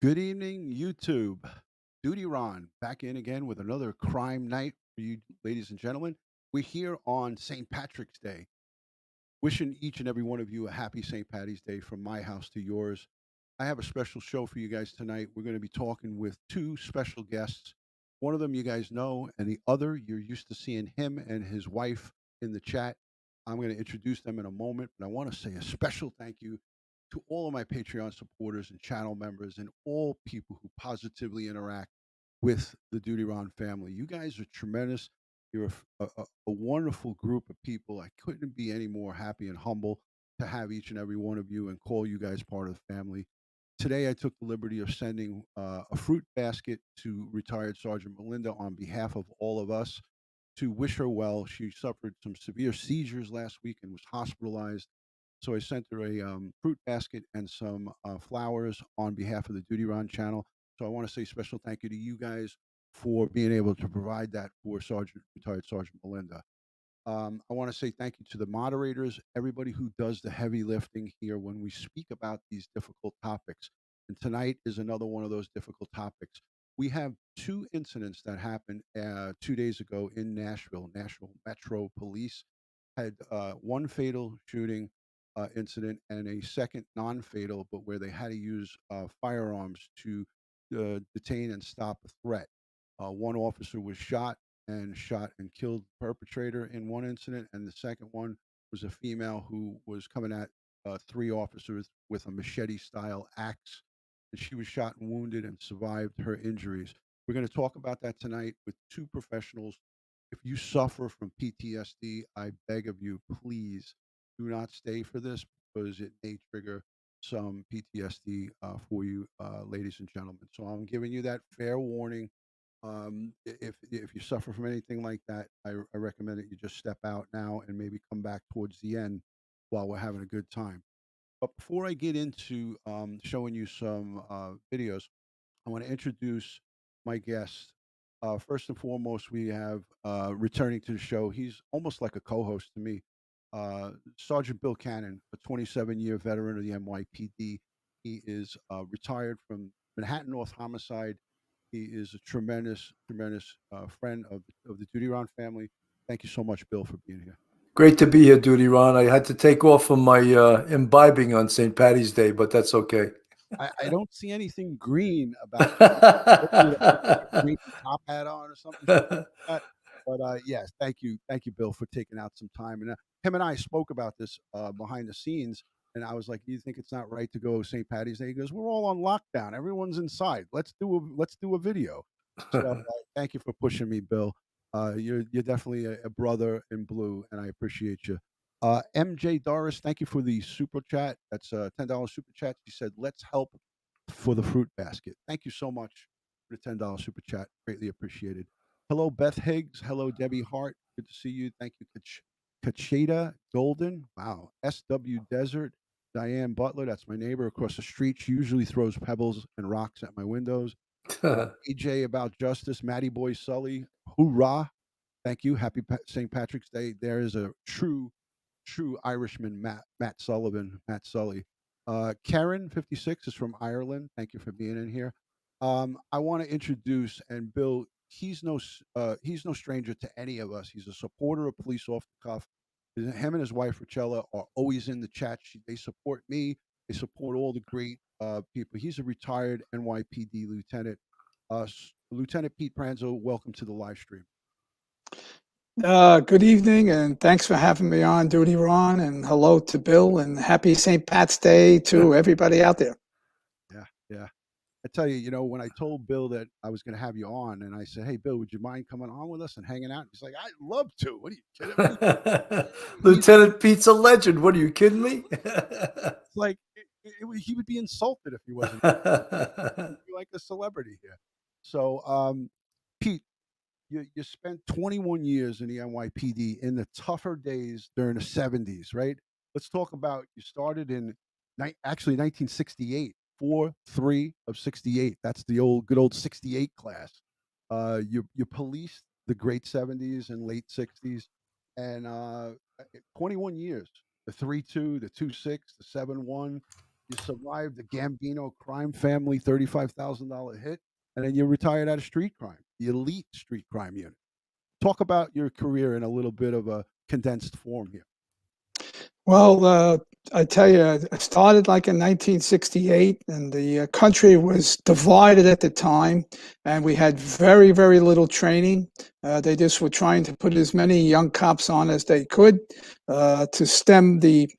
Good evening, YouTube. DutyRon back in again with another crime night for you, ladies and gentlemen. We're here on St. Patrick's Day, wishing each and every one of you a happy St. Patty's Day from my house to yours. I have a special show for you guys tonight. We're going to be talking with two special guests. One of them you guys know, and the other you're used to seeing him and his wife in the chat. I'm going to introduce them in a moment, but I want to say a special thank you to all of my Patreon supporters and channel members and all people who positively interact with the DutyRon family. You guys are tremendous. You're a wonderful group of people. I couldn't be any more happy and humble to have each and every one of you and call you guys part of the family. Today, I took the liberty of sending a fruit basket to retired Sergeant Melinda on behalf of all of us to wish her well. She suffered some severe seizures last week and was hospitalized. So I sent her a fruit basket and some flowers on behalf of the DutyRon channel. So I want to say special thank you to you guys for being able to provide that for retired Sergeant Melinda. I want to say thank you to the moderators, everybody who does the heavy lifting here when we speak about these difficult topics. And tonight is another one of those difficult topics. We have two incidents that happened 2 days ago in Nashville. Nashville Metro Police had one fatal shooting incident and a second non-fatal, but where they had to use firearms to detain and stop a threat. One officer was shot and killed the perpetrator in one incident, and the second one was a female who was coming at three officers with a machete-style axe, and she was shot and wounded and survived her injuries. We're going to talk about that tonight with two professionals. If you suffer from PTSD, I beg of you, please do not stay for this because it may trigger some PTSD for you, ladies and gentlemen. So I'm giving you that fair warning. If you suffer from anything like that, I recommend that you just step out now and maybe come back towards the end while we're having a good time. But before I get into showing you some videos, I want to introduce my guest. First and foremost, we have returning to the show. He's almost like a co-host to me. Sergeant Bill Cannon, a 27-year veteran of the NYPD. He is retired from Manhattan North Homicide. He is a tremendous friend of the DutyRon family. Thank you so much, Bill, for being here. Great to be here, Ron. I had to take off from my imbibing on St. Patty's Day, but that's okay. I don't see anything green about that. Hopefully that means you have a green top hat on or something stupid like that. But yes, thank you, Bill, for taking out some time. And him and I spoke about this behind the scenes, and I was like, "You think it's not right to go St. Patty's Day?" He goes, "We're all on lockdown. Everyone's inside. Let's do a video." So thank you for pushing me, Bill. You're definitely a brother in blue, and I appreciate you. MJ Doris, thank you for the super chat. That's a $10 super chat. She said, "Let's help for the fruit basket." Thank you so much for the $10 super chat. Greatly appreciated. Hello, Beth Higgs. Hello, Debbie Hart. Good to see you. Thank you, Kacheta Golden. Wow. SW Desert. Diane Butler. That's my neighbor across the street. She usually throws pebbles and rocks at my windows. AJ About Justice. Matty Boy Sully. Hoorah. Thank you. Happy St. Patrick's Day. There is a true Irishman, Matt Sullivan, Matt Sully. Karen, 56, is from Ireland. Thank you for being in here. I want to introduce, and Bill, he's no stranger to any of us. He's a supporter of Police Off the Cuff. Him and his wife Richella are always in the chat. They support me. They support all the great people. He's a retired NYPD lieutenant. Lieutenant Pete Pranzo, welcome to the live stream. Good evening, and thanks for having me on, DutyRon, and hello to Bill, and happy St. Pat's Day to everybody out there. Yeah. I tell you, when I told Bill that I was going to have you on, and I said, "Hey, Bill, would you mind coming on with us and hanging out?" He's like, "I'd love to." What are you kidding me? Lieutenant Pete's a legend. What are you kidding me? It's like he would be insulted if he wasn't. He'd be like a celebrity here. So, Pete, you spent 21 years in the NYPD in the tougher days during the 70s, right? Let's talk about you started in actually 1968, 4-3 of 68. That's the good old 68 class. You policed the great 70s and late 60s, and 21 years. The 3-2, the 2-6, the 7-1. You survived the Gambino crime family $35,000 hit, and then you retired out of street crime, the elite street crime unit. Talk about your career in a little bit of a condensed form here. Well, I tell you, I started like in 1968, and the country was divided at the time, and we had very, very little training. They just were trying to put as many young cops on as they could to stem the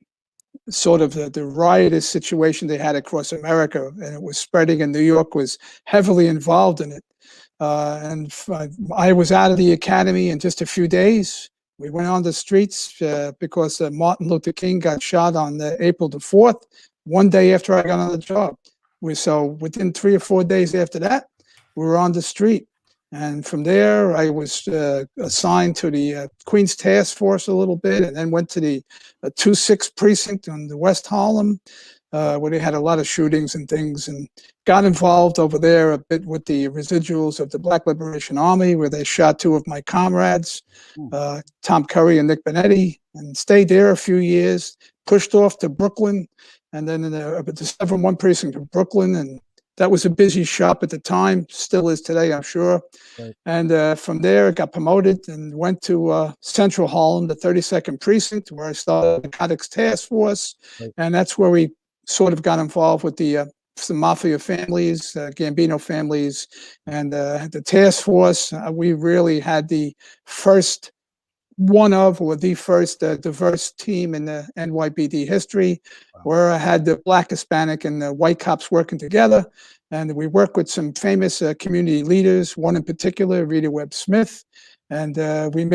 sort of the riotous situation they had across America, and it was spreading, and New York was heavily involved in it. I was out of the academy in just a few days. We went on the streets because Martin Luther King got shot on April the 4th, one day after I got on the job. So within 3 or 4 days after that, we were on the street. And from there, I was assigned to the Queens Task Force a little bit, and then went to the 2-6 precinct on the West Harlem, where they had a lot of shootings and things, and got involved over there a bit with the residuals of the Black Liberation Army, where they shot 2 of my comrades, Tom Curry and Nick Benetti, and stayed there a few years, pushed off to Brooklyn, and then in the 7-1 precinct of Brooklyn, and that was a busy shop at the time, still is today, I'm sure. Right. And from there, got promoted and went to Central Harlem, the 32nd Precinct, where I started the Narcotics Task Force. Right. And that's where we sort of got involved with the mafia families, Gambino families, and the task force. We really had the first the first diverse team in the NYPD history, where I had the Black, Hispanic, and the white cops working together. And we worked with some famous community leaders, one in particular, Rita Webb Smith. And we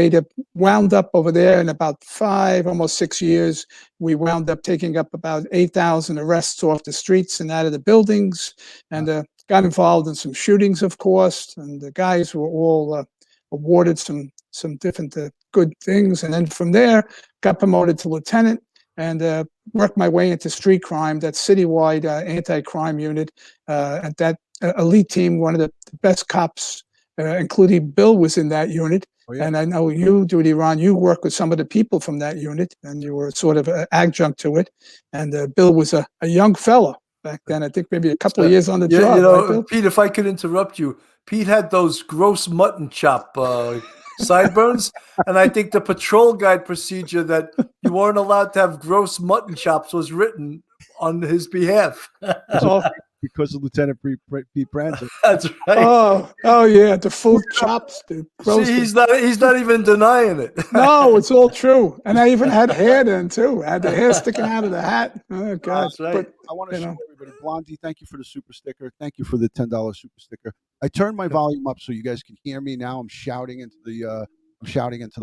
wound up over there in about 5, almost 6 years. We wound up taking up about 8,000 arrests off the streets and out of the buildings, and got involved in some shootings, of course. And the guys were all awarded some different good things. And then from there, got promoted to lieutenant, and worked my way into street crime, that citywide anti-crime unit. At that elite team, one of the best cops, including Bill, was in that unit. Oh, yeah. And I know you, DutyRon, you work with some of the people from that unit, and you were sort of an adjunct to it. And Bill was a young fella back then. I think maybe a couple of years on the job. You know, right, Pete, if I could interrupt you, Pete had those gross mutton chop sideburns, and I think the patrol guide procedure that you weren't allowed to have gross mutton chops was written on his behalf. Because of Lieutenant Pete Pranzo. That's right. Oh yeah, the full chops. See, he's not even denying it. No, it's all true. And I even had hair then too. I had the hair sticking out of the hat. Oh God! That's right. But, I want to show everybody. Blondie, thank you for the super sticker. Thank you for the $10 super sticker. I turned my volume up so you guys can hear me. Now I'm shouting into the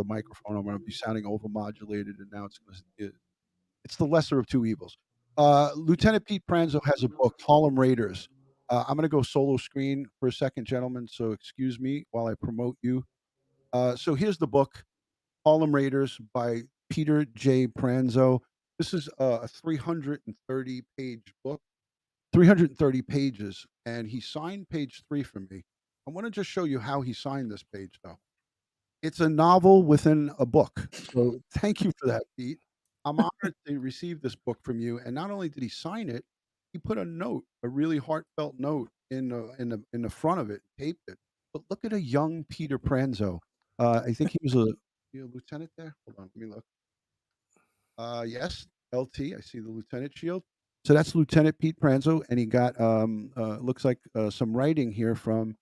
microphone. I'm going to be sounding overmodulated, and now it's the lesser of two evils. Lieutenant Pete Pranzo has a book, Harlem Raiders. I'm going to go solo screen for a second, gentlemen, so excuse me while I promote you. So here's the book, Harlem Raiders by Peter J. Pranzo. This is a 330-page book, 330 pages, and he signed page 3 for me. I want to just show you how he signed this page, though. It's a novel within a book. So thank you for that, Pete. I'm honored to receive this book from you. And not only did he sign it, he put a note, a really heartfelt note in the front of it, taped it. But look at a young Peter Pranzo. I think he was a lieutenant there. Hold on, let me look. Yes, LT. I see the lieutenant shield. So that's Lieutenant Pete Pranzo, and he got looks like some writing here from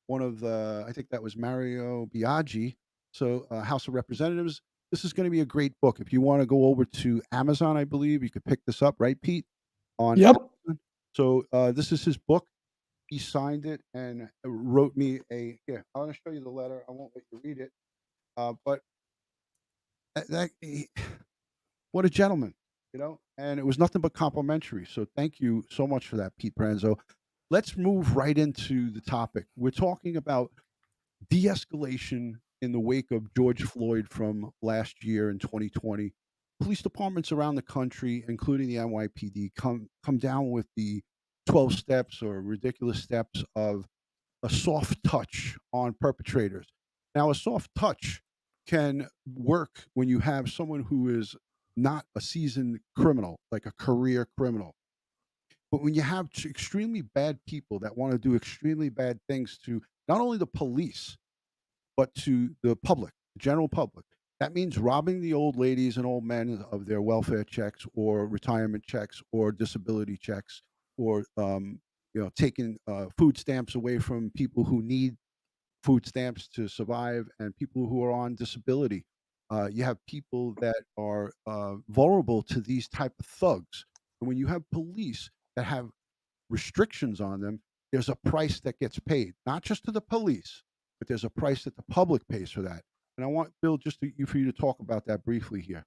one of the, I think that was Mario Biaggi. So House of Representatives. This is going to be a great book. If you want to go over to Amazon, I believe you could pick this up, right, Pete? On Amazon. So this is his book. He signed it and wrote me a. Here, I want to show you the letter. I won't let you read it, but what a gentleman, you know. And it was nothing but complimentary. So thank you so much for that, Pete Pranzo. Let's move right into the topic. We're talking about de-escalation in the wake of George Floyd from last year in 2020. Police departments around the country, including the NYPD, come down with the 12 steps or ridiculous steps of a soft touch on perpetrators. Now, a soft touch can work when you have someone who is not a seasoned criminal, like a career criminal. But when you have extremely bad people that want to do extremely bad things to not only the police, but to the public, the general public, that means robbing the old ladies and old men of their welfare checks or retirement checks or disability checks, or taking food stamps away from people who need food stamps to survive, and people who are on disability. You have people that are vulnerable to these type of thugs. And when you have police that have restrictions on them, there's a price that gets paid, not just to the police, but there's a price that the public pays for that. And I want Bill for you to talk about that briefly here.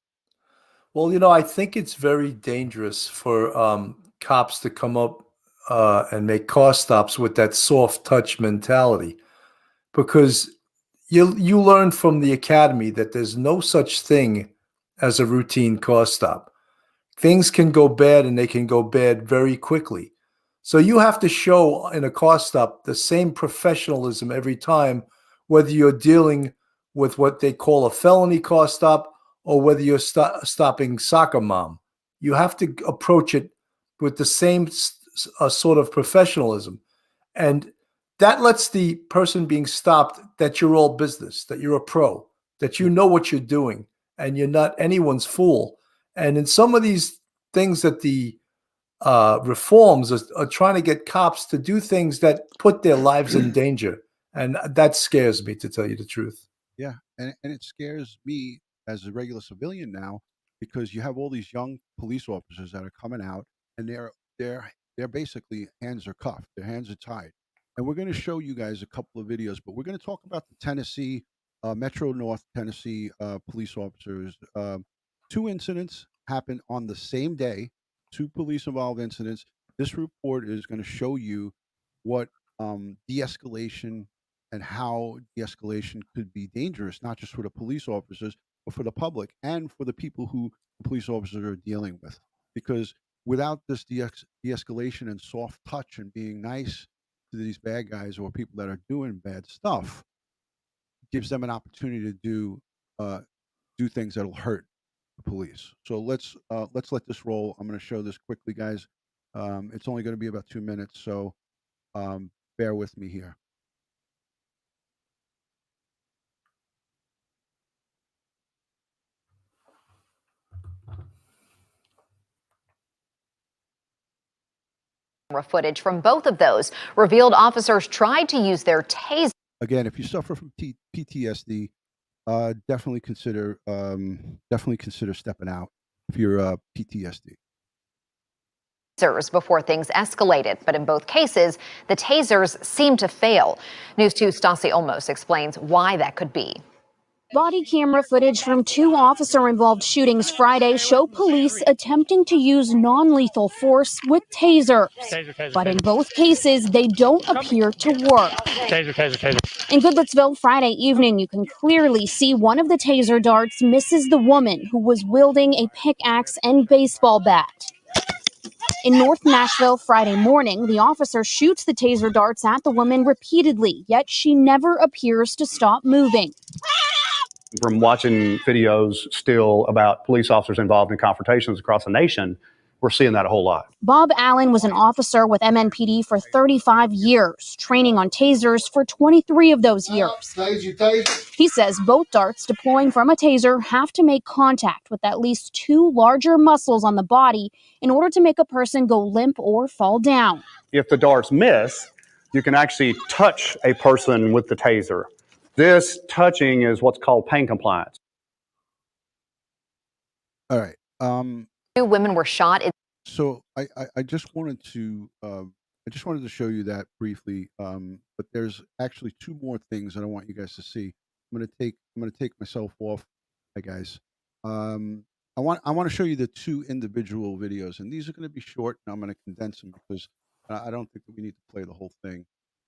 Well, I think it's very dangerous for cops to come up and make car stops with that soft touch mentality, because you learn from the academy that there's no such thing as a routine car stop. Things can go bad, and they can go bad very quickly. So you have to show in a car stop the same professionalism every time, whether you're dealing with what they call a felony car stop or whether you're stopping soccer mom. You have to approach it with the same sort of professionalism. And that lets the person being stopped that you're all business, that you're a pro, that you know what you're doing, and you're not anyone's fool. And in some of these things that the reforms are trying to get cops to do things that put their lives in danger. And that scares me, to tell you the truth. Yeah, and it scares me as a regular civilian now, because you have all these young police officers that are coming out, and they're basically hands are cuffed, their hands are tied. And we're going to show you guys a couple of videos, but we're going to talk about the Tennessee, Metro North Tennessee police officers. Two incidents happened on the same day, two police involved incidents. This report is going to show you what de-escalation and how de-escalation could be dangerous, not just for the police officers, but for the public and for the people who the police officers are dealing with. Because without this de-escalation and soft touch and being nice to these bad guys or people that are doing bad stuff, gives them an opportunity to do things that'll hurt the police. So let's let this roll. I'm going to show this quickly, guys. It's only going to be about 2 minutes, so bear with me here. Footage from both of those revealed officers tried to use their taser. Again, if you suffer from PTSD, definitely consider stepping out if you're PTSD. Before things escalated, but in both cases, the tasers seemed to fail. News 2's Stassi Olmos explains why that could be. Body camera footage from two officer-involved shootings Friday show police attempting to use non-lethal force with tasers. But in both cases, they don't appear to work. In Goodlettsville Friday evening, you can clearly see one of the taser darts misses the woman who was wielding a pickaxe and baseball bat. In North Nashville Friday morning, the officer shoots the taser darts at the woman repeatedly, yet she never appears to stop moving. From watching videos still about police officers involved in confrontations across the nation, we're seeing that a whole lot. Bob Allen was an officer with MNPD for 35 years, training on tasers for 23 of those years. He says both darts deploying from a taser have to make contact with at least two larger muscles on the body in order to make a person go limp or fall down. If the darts miss, you can actually touch a person with the taser. This touching is what's called pain compliance. All right. Two women were shot. So I just wanted to show you that briefly. But there's actually two more things that I want you guys to see. I'm gonna take myself off, hi guys. I want to show you the two individual videos, and these are going to be short, and I'm going to condense them because I don't think that we need to play the whole thing.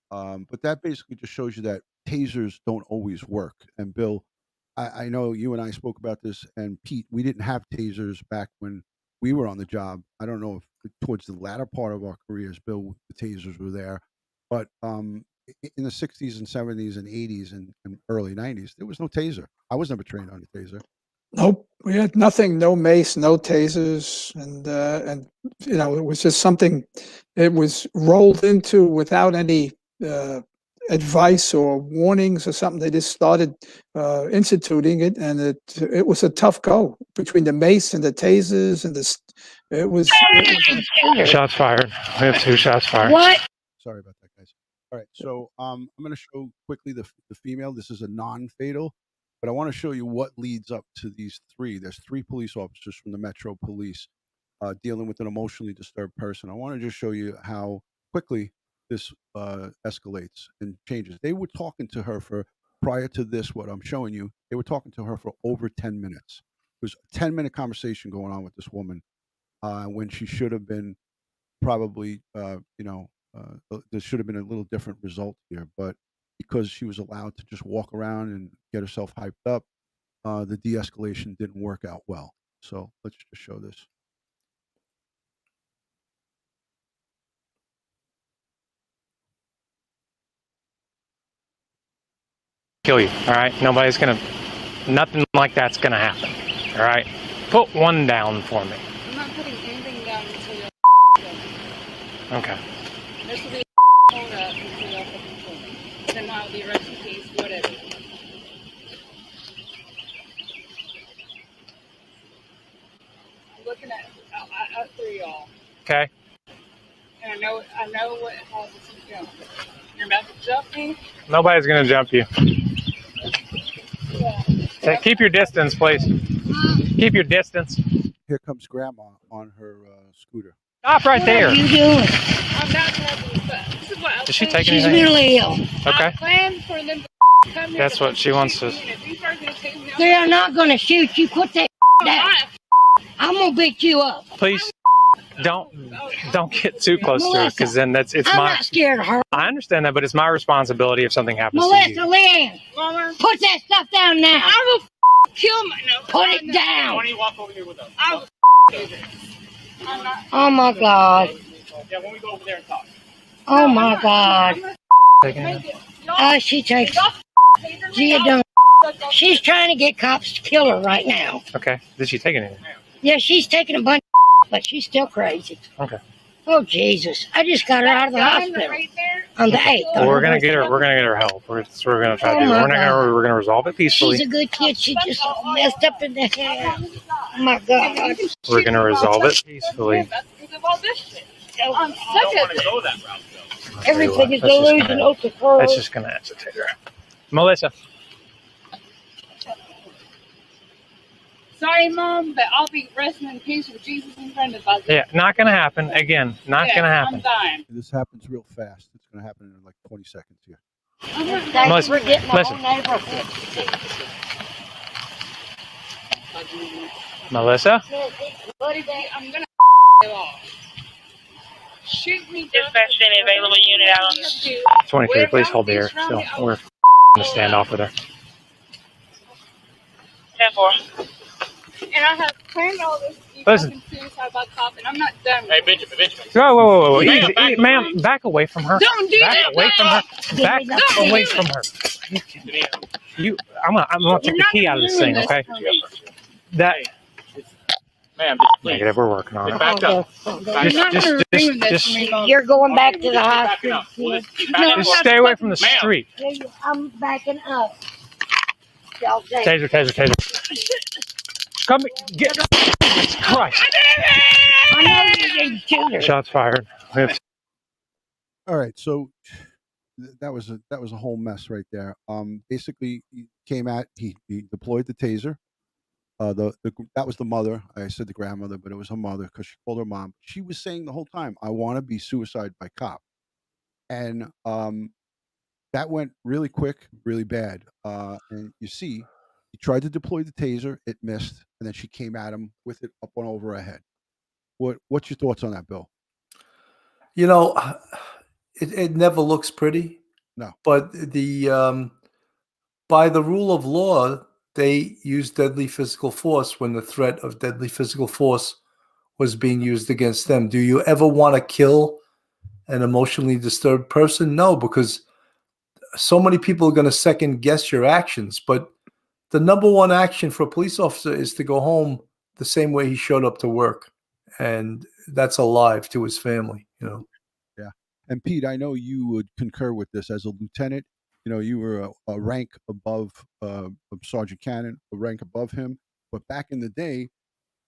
But that basically just shows you that tasers don't always work. And Bill, I know you and I spoke about this, and Pete, we didn't have tasers back when we were on the job. I don't know if towards the latter part of our careers, Bill, the tasers were there, but in the 60s and 70s and 80s and early 90s, there was no taser. I was never trained on a taser. Nope, we had nothing, no mace, no tasers, and it was just something. It was rolled into without any advice or warnings or something. They just started instituting it, and it was a tough go between the mace and the tasers and it was Shots fired. We have 2 shots fired. What? Sorry about that, guys. All right, so I'm going to show quickly the female. This is a non-fatal, but I want to show you what leads up to these 3. There's 3 police officers from the Metro Police dealing with an emotionally disturbed person. I want to just show you how quickly this escalates and changes. They were talking to her for, prior to this, what I'm showing you, they were talking to her for over 10 minutes. It was a 10-minute conversation going on with this woman when she should have been probably, there should have been a little different result here. But because she was allowed to just walk around and get herself hyped up, the de-escalation didn't work out well. So let's just show this. Kill you, all right? Nothing like that's gonna happen, all right? Put 1 down for me. I'm not putting anything down until you're Okay. This will be hold up until y'all fucking kill me. Then I'll be rest in peace, whatever. I'm looking at through y'all. Okay. And I know what causes you to jump. You're about to jump me? Nobody's gonna jump you. Yeah. Keep your distance, please. Keep your distance. Here comes Grandma on her scooter. Stop right there. What are you doing? I'm not having this. This is what I Did she take She's anything? mentally ill. Okay. I planned for them to come here. That's what she wants to. They are not going to shoot you. Put that down. I'm going to beat you up. Please don't get too close to her, because then it's I'm my. not scared of her. I understand that, but it's my responsibility if something happens to Melissa you. Lynn, put that stuff down now. I will kill my. No, Put it down. Why don't you walk over here with us? I will do this. I'm not. Oh my God. Yeah, when we go over there and talk. Oh my God. Taking it. She takes. She don't. She's trying to get cops to kill her right now. Okay. Did she take anything? Yeah, she's taking a bunch of but she's still crazy. Okay. Oh Jesus! I just got her out of the hospital on the 8th. Well, we're gonna get her. We're gonna get her help. We're gonna try to do. Oh, We're my not gonna. We're gonna resolve it peacefully. She's a good kid. She just messed up in the head. Oh my God! We're gonna resolve it peacefully. That's because of all this shit. I'm I sick don't of want to it. go that route, though. Everything is That's just delusional to her. That's just gonna agitate her. Melissa. Sorry, Mom, but I'll be resting in peace with Jesus in front of us. Yeah, not gonna happen. Again, not gonna I'm happen. dying. This happens real fast. It's going to happen in like 20 seconds here. Melissa, We're getting the listen. whole neighborhood. Melissa. I'm gonna off. Shoot me. Dispatch any available unit out on this. 23. Please hold the air. Still, we're gonna stand off with her. 10-4. And I have planned all this. You Listen. fucking suicide by cop, and I'm not done. Hey, Benjamin. Whoa. Easy, ma'am, back away from her. Don't do Back that. away from her. Back away from her. I'm gonna take the key out of this thing, okay? That. Ma'am, please. Negative. We're working on Get it. backed up. Just You're going back to the Backing hospital. up. Let's get back up. stay away from the Ma'am. street. I'm backing up. Y'all say. Taser. Come get. Jesus Christ. I know you didn't kill her. Shots fired. We have All right, so that was a whole mess right there. Basically, he deployed the taser. That was the mother. I said the grandmother, but it was her mother because she called her mom. She was saying the whole time, "I want to be suicide by cop," and that went really quick, really bad. And you see, he tried to deploy the taser, it missed, and then she came at him with it up and over her head. What's your thoughts on that, Bill? You know, it never looks pretty. No. But by the rule of law, they used deadly physical force when the threat of deadly physical force was being used against them. Do you ever want to kill an emotionally disturbed person? No, because so many people are going to second guess your actions. But the number one action for a police officer is to go home the same way he showed up to work. And that's alive to his family, you know. Yeah. And Pete, I know you would concur with this as a lieutenant. You know, you were a rank above Sergeant Cannon, a rank above him. But back in the day,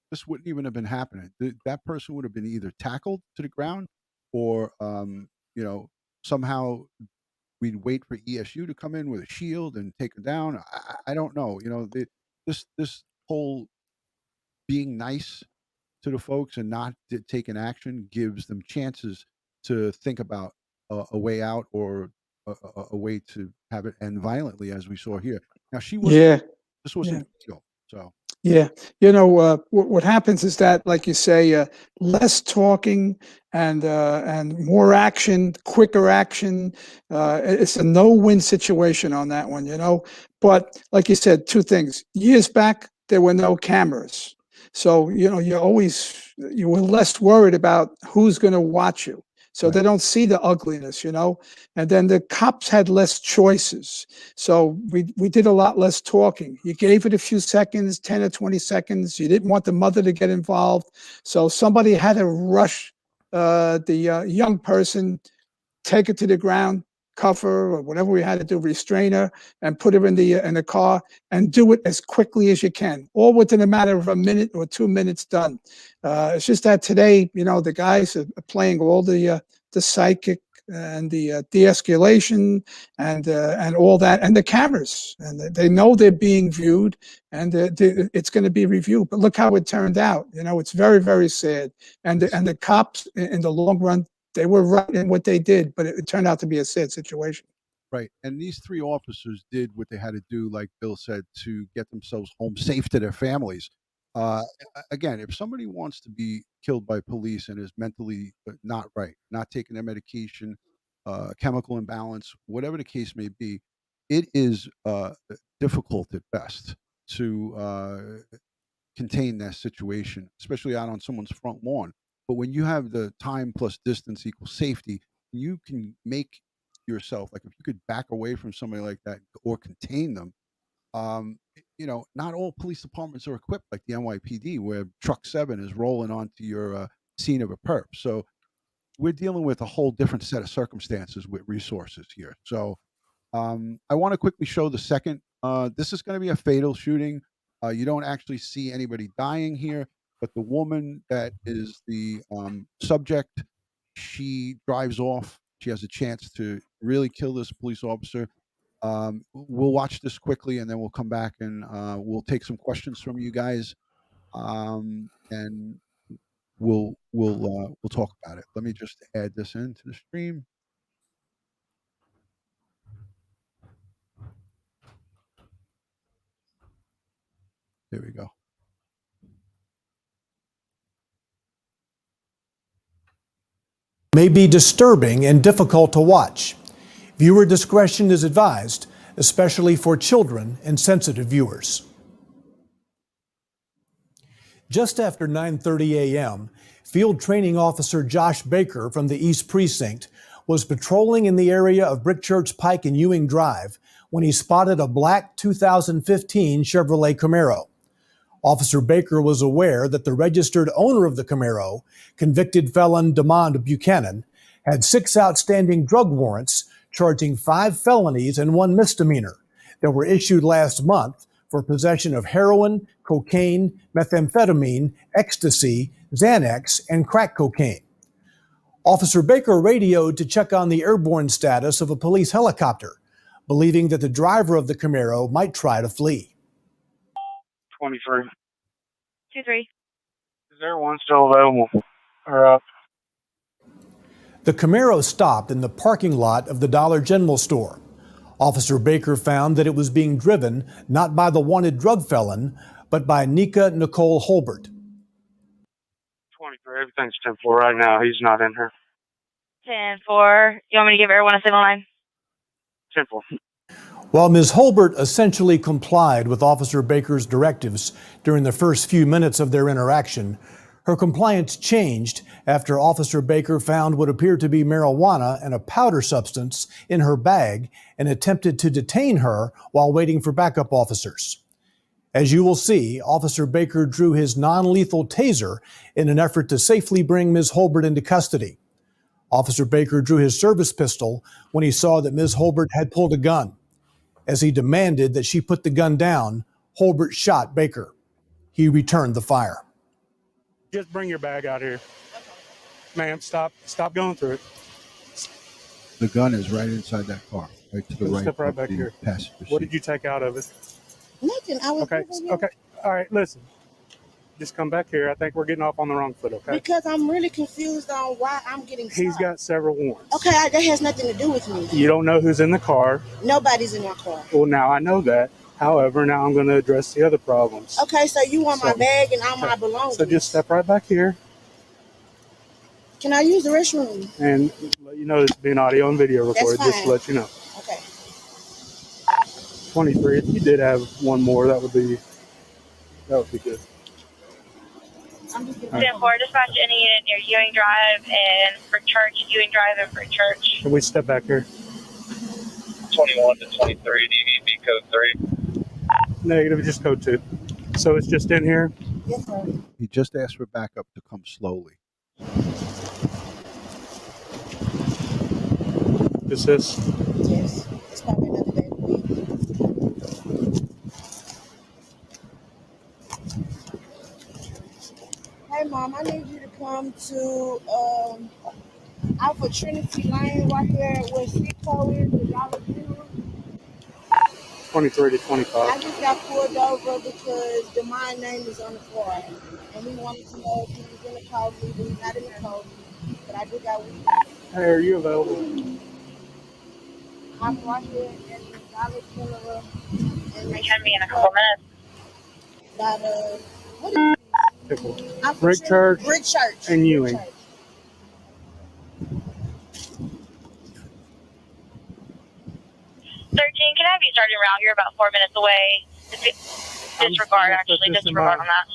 this wouldn't even have been happening. That person would have been either tackled to the ground or, you know, somehow we'd wait for ESU to come in with a shield and take him down. I don't know. You know, this whole being nice to the folks and not taking action gives them chances to think about a way out or a way to have it end violently, as we saw here. Now she was Yeah. this wasn't Yeah. legal, so Yeah, what happens is that, like you say, less talking and more action, quicker action. It's a no-win situation on that one, you know. But like you said, two things. Years back, there were no cameras, so you know you were less worried about who's going to watch you. So right. they don't see the ugliness, you know. And then the cops had less choices. So we did a lot less talking. You gave it a few seconds, 10 or 20 seconds. You didn't want the mother to get involved. So somebody had to rush the young person, take her to the ground, cuff her or whatever we had to do, restrain her and put her in the car and do it as quickly as you can, all within a matter of a minute or 2 minutes done. It's just that today, you know, the guys are playing all the psychic and the de-escalation and all that, and the cameras, and they know they're being viewed, and it's going to be reviewed. But look how it turned out. You know, it's very, very sad. And the cops, in the long run, they were right in what they did, but it turned out to be a sad situation. Right. And these three officers did what they had to do, like Bill said, to get themselves home safe to their families. Again, if somebody wants to be killed by police and is mentally not right, not taking their medication, chemical imbalance, whatever the case may be, it is difficult at best to contain that situation, especially out on someone's front lawn. But when you have the time plus distance equals safety, you can make yourself, like, if you could back away from somebody like that or contain them. You know, not all police departments are equipped like the NYPD, where Truck 7 is rolling onto your scene of a perp. So we're dealing with a whole different set of circumstances with resources here. So I want to quickly show the second. This is going to be a fatal shooting. You don't actually see anybody dying here, but the woman that is the subject, she drives off. She has a chance to really kill this police officer. We'll watch this quickly, and then we'll come back and we'll take some questions from you guys, and we'll talk about it. Let me just add this into the stream. There we go. May be disturbing and difficult to watch. Viewer discretion is advised, especially for children and sensitive viewers. Just after 9:30 a.m., Field Training Officer Josh Baker from the East Precinct was patrolling in the area of Brick Church Pike and Ewing Drive when he spotted a black 2015 Chevrolet Camaro. Officer Baker was aware that the registered owner of the Camaro, convicted felon DeMond Buchanan, had 6 outstanding drug warrants charging 5 felonies and 1 misdemeanor that were issued last month for possession of heroin, cocaine, methamphetamine, ecstasy, Xanax, and crack cocaine. Officer Baker radioed to check on the airborne status of a police helicopter, believing that the driver of the Camaro might try to flee. 23. 23. Is there one still available? Or The Camaro stopped in the parking lot of the Dollar General store. Officer Baker found that it was being driven not by the wanted drug felon, but by Nika Nicole Holbert. 23. Everything's 10-4 right now. He's not in here. 10-4. You want me to give everyone a single line? 10-4. While Ms. Holbert essentially complied with Officer Baker's directives during the first few minutes of their interaction, her compliance changed after Officer Baker found what appeared to be marijuana and a powder substance in her bag and attempted to detain her while waiting for backup officers. As you will see, Officer Baker drew his non-lethal taser in an effort to safely bring Ms. Holbert into custody. Officer Baker drew his service pistol when he saw that Ms. Holbert had pulled a gun. As he demanded that she put the gun down, Holbert shot Baker. He returned the fire. Just bring your bag out here. Ma'am, stop going through it. The gun is right inside that car, right to the right. Step right back the here. passenger What seat. did you take out of it? Nothing. I was Okay, all right, listen. Just come back here. I think we're getting off on the wrong foot, okay? because I'm really confused on why I'm getting He's stopped. got several warrants. Okay, that has nothing to do with me. You don't know who's in the car. Nobody's in my car. Well, now I know that. However, now I'm going to address the other problems. Okay, so you want my bag and all my belongings. So just step right back here Can I use the restroom? and let you know this is being audio and video recorded, That's just to let you know. Okay. 23, if you did have one more, that would be good. I'm just getting 10-4, dispatch any unit near Ewing Drive and for church, Ewing Drive and for church. Can we step back here? 21 to 23, do you need me code 3? Negative, just code 2. So it's just in here? Yes, sir. He just asked for backup to come slowly. Is this? Yes. It's probably another day of the week. Hey, Mom, I need you to come to Alpha Trinity Lane right here where Seco is, the Dollar General. 23 to I 25. just got pulled over because the my name is on the car. And we wanted to know if he was in the car, but he's not in the car. But I do got weed. Hey, are you available? I'm right here in the Dollar General. And We can be in a couple minutes. By the, what is Pickle. Alpha Brick Trinity- Church Brick Church. and Ewing. Brick Church. 13, can I have you starting around? You're about 4 minutes away. Disregard, actually, disregard on that.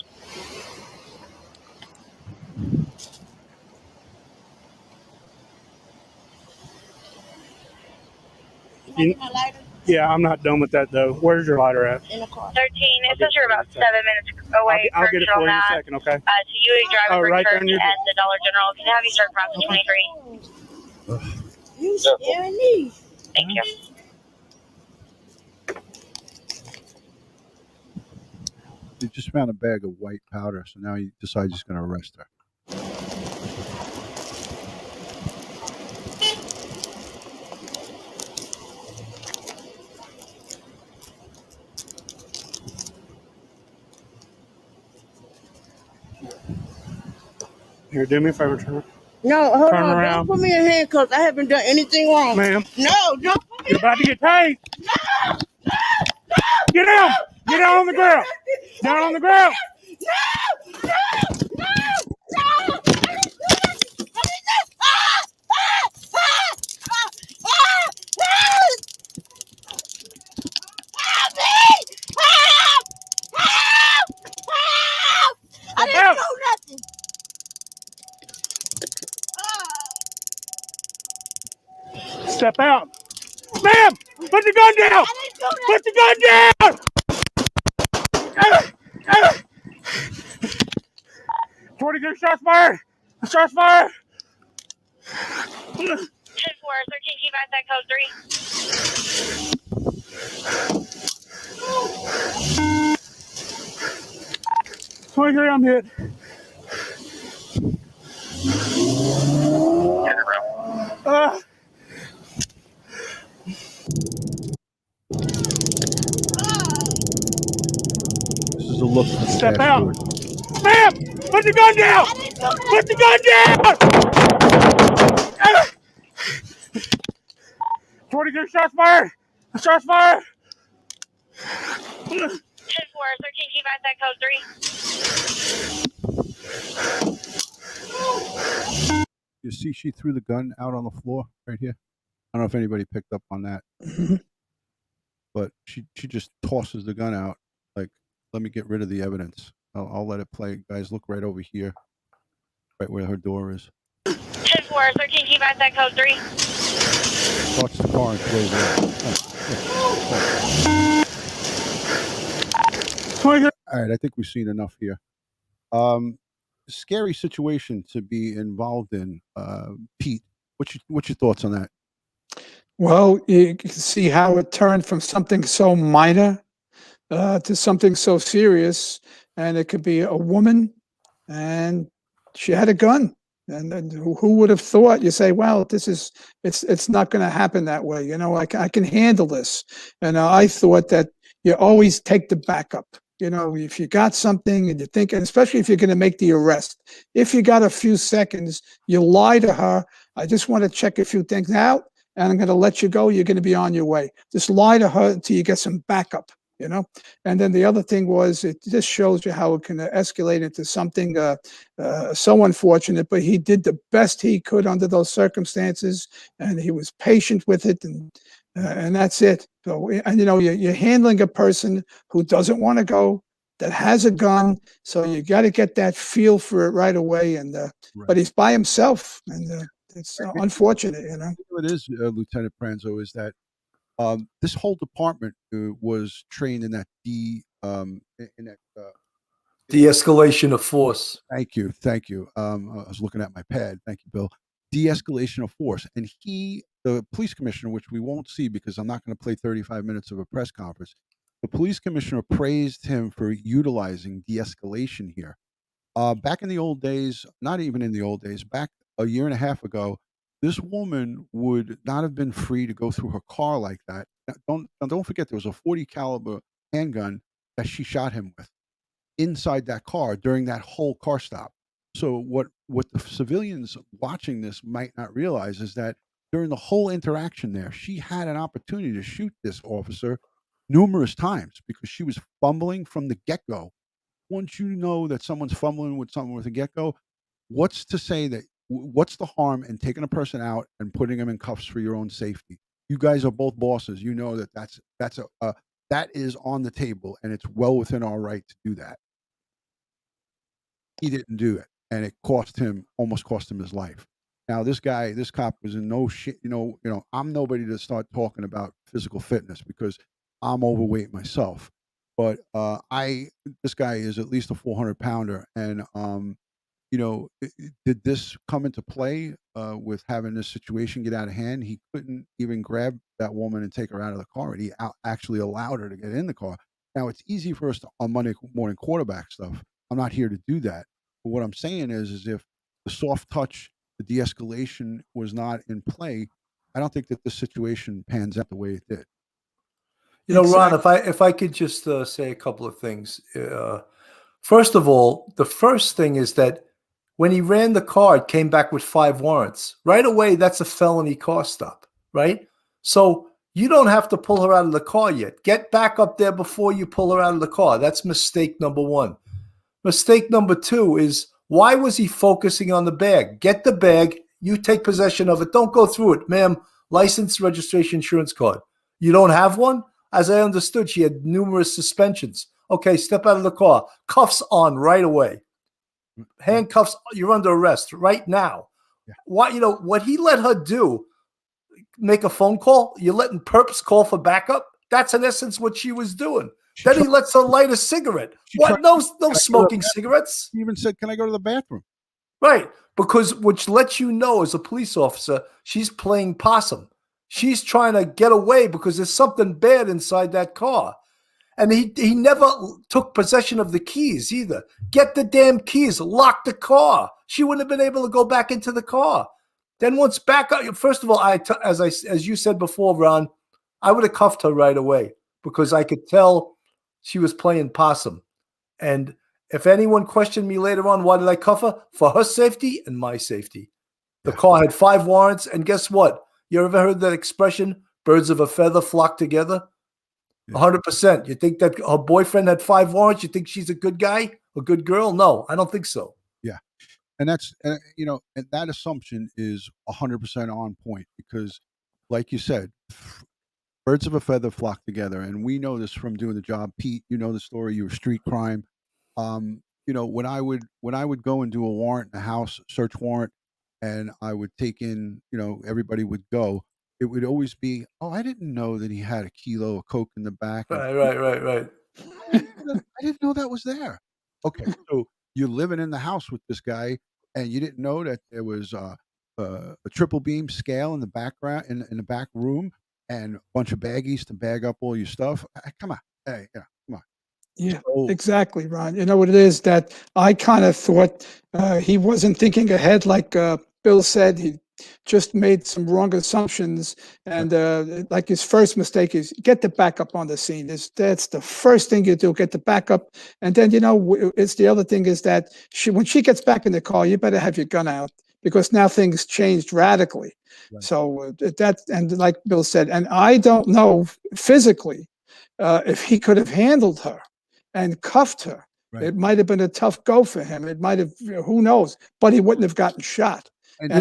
Can I get my lighter? Yeah, I'm not done with that though. Where's your lighter at? In the car. 13, it says you're about 7 minutes away. I'll get it for you in a second, okay? To Ewing Drive and Brick right there Church in your- and the Dollar General. Can I have you start from 23? You scaring me. Thank you. He just found a bag of white powder, so now he decides he's going to arrest her. Here, do me a favor, turn. No, hold Turn on. around. Don't put me in handcuffs. I haven't done anything wrong. Ma'am, No, don't put me you're about to get tased. Get down! Get down on the ground! Down on the ground! I didn't do nothing. Step out. Ma'am! Put the gun down! Put the gun down! 22 shots fired! Shots fired! 10-4, 13, keep at that code 3. 23, I'm hit. This is a look from the Step out. dashboard. Ma'am! Put the gun down! Put the gun down! 22 shots fired! Shots fired! 10-4, 13, keep at that code 3. You see, she threw the gun out on the floor right here. I don't know if anybody picked up on that, but she just tosses the gun out. Like, let me get rid of the evidence. I'll let it play. Guys, look right over here, right where her door is. 10-4, 13, keep at that code 3. Starts the car and throws it out. All right, I think we've seen enough here. Scary situation to be involved in. Pete, what's your thoughts on that? Well, you can see how it turned from something so minor to something so serious, and it could be a woman, and she had a gun, and who would have thought? You say, well, it's not going to happen that way. You know, I can handle this, and I thought that you always take the backup. You know, if you got something and you think, and especially if you're going to make the arrest, if you got a few seconds, you lie to her. I just want to check a few things out, and I'm going to let you go. You're going to be on your way. Just lie to her until you get some backup. You know, and then the other thing was, it just shows you how it can escalate into something so unfortunate. But he did the best he could under those circumstances, and he was patient with it, and that's it. So, and you know, you're handling a person who doesn't want to go, that has a gun, so you got to get that feel for it right away. And but he's by himself, and it's unfortunate, you know. What it is, Lieutenant Pranzo, is that this whole department was trained in that De-escalation of force. Thank you. I was looking at my pad. Thank you, Bill. De-escalation of force, and the police commissioner, which we won't see because I'm not going to play 35 minutes of a press conference. The police commissioner praised him for utilizing de-escalation here. Back in the old days, not even in the old days, back a year and a half ago, this woman would not have been free to go through her car like that. Don't forget, there was a 40 caliber handgun that she shot him with inside that car during that whole car stop. So what the civilians watching this might not realize is that during the whole interaction there, she had an opportunity to shoot this officer numerous times because she was fumbling from the get-go. Once you know that someone's fumbling with someone with a get-go, what's to say that what's the harm in taking a person out and putting them in cuffs for your own safety? You guys are both bosses. You know that that is on the table, and it's well within our right to do that. He didn't do it, and it almost cost him his life. Now this cop was in no shit. You know, I'm nobody to start talking about physical fitness because I'm overweight myself. But this guy is at least a 400-pounder, and did this come into play with having this situation get out of hand? He couldn't even grab that woman and take her out of the car, and he actually allowed her to get in the car. Now it's easy for us to, on Monday morning quarterback stuff. I'm not here to do that. But what I'm saying is if the soft touch, the de-escalation was not in play, I don't think that this situation pans out the way it did. You know, Ron, if I could just say a couple of things. First of all, the first thing is that when he ran the car, it came back with 5 warrants. Right away, that's a felony car stop, right? So you don't have to pull her out of the car yet. Get back up there before you pull her out of the car. That's mistake number 1. Mistake number 2 is, why was he focusing on the bag? Get the bag. You take possession of it. Don't go through it. Ma'am, license, registration, insurance card. You don't have one? As I understood, she had numerous suspensions. Okay, step out of the car. Cuffs on right away. Handcuffs, you're under arrest right now. Yeah. Why, you know, what he let her do, make a phone call, you're letting perps call for backup? That's in essence what she was doing. Then he lets her light a cigarette. What? No smoking cigarettes. He even said, "Can I go to the bathroom?" Right, because which lets you know as a police officer, she's playing possum. She's trying to get away because there's something bad inside that car. And he never took possession of the keys either. Get the damn keys, lock the car. She wouldn't have been able to go back into the car. Then once back up, first of all, as you said before, Ron, I would have cuffed her right away because I could tell she was playing possum. And if anyone questioned me later on, why did I cuff her? For her safety and my safety. The car had 5 warrants, and guess what? You ever heard that expression, birds of a feather flock together? 100%. You think that her boyfriend had 5 warrants? You think she's a good guy, a good girl? No, I don't think so. Yeah. And that's, and that assumption is 100% on point because, like you said, birds of a feather flock together. And we know this from doing the job. Pete, you know the story. You were street crime. When I would go and do a warrant in a house, search warrant, and I would take in, everybody would go. It would always be, oh, I didn't know that he had a kilo of coke in the back. Right. I didn't know that was there. Okay, so you're living in the house with this guy, and you didn't know that there was a triple beam scale in the background in the back room, and a bunch of baggies to bag up all your stuff. Come on, hey, yeah, come on. Yeah, So exactly, Ron. You know what it is that I kind of thought he wasn't thinking ahead, like Bill said. He just made some wrong assumptions, and like his first mistake is get the backup on the scene. That's the first thing you do, get the backup, and then it's the other thing is that when she gets back in the car, you better have your gun out because now things changed radically. Right. So and like Bill said, and I don't know physically if he could have handled her and cuffed her. Right. It might have been a tough go for him. It might have, who knows? But he wouldn't have gotten shot. And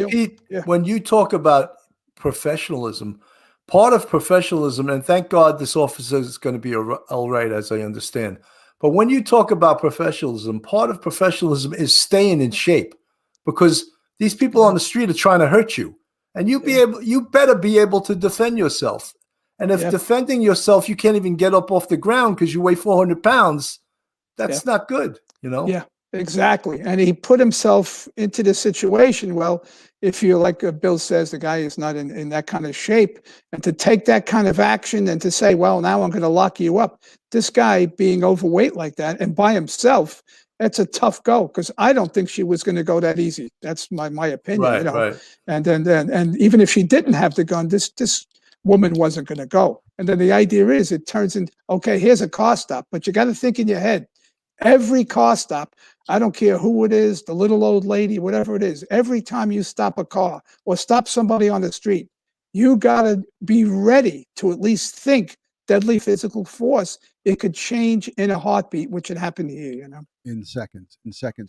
Pete, when you talk about professionalism, part of professionalism, and thank God this officer is going to be all right, as I understand. But when you talk about professionalism, part of professionalism is staying in shape, because these people on the street are trying to hurt you, and you better be able to defend yourself. And if defending yourself, you can't even get up off the ground because you weigh 400 pounds, that's not good, you know? Yeah, exactly. And he put himself into the situation. Well, if you're like Bill says, the guy is not in that kind of shape, and to take that kind of action and to say, well, now I'm going to lock you up. This guy being overweight like that and by himself, that's a tough go, because I don't think she was going to go that easy. That's my opinion. Right. And then even if she didn't have the gun, this woman wasn't going to go. And then the idea is it turns into, okay, here's a car stop, but you got to think in your head, every car stop, I don't care who it is, the little old lady, whatever it is, every time you stop a car or stop somebody on the street, you got to be ready to at least think deadly physical force. It could change in a heartbeat, which had happened here, In seconds.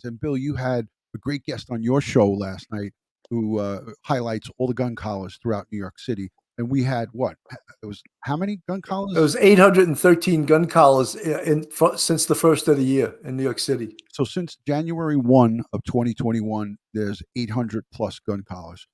And Bill, you had a great guest on your show last night who highlights all the gun collars throughout New York City. And we had what? It was how many gun collars? It was 813 gun collars since the first of the year in New York City. So since January 1 of 2021, there's 800 plus gun collars.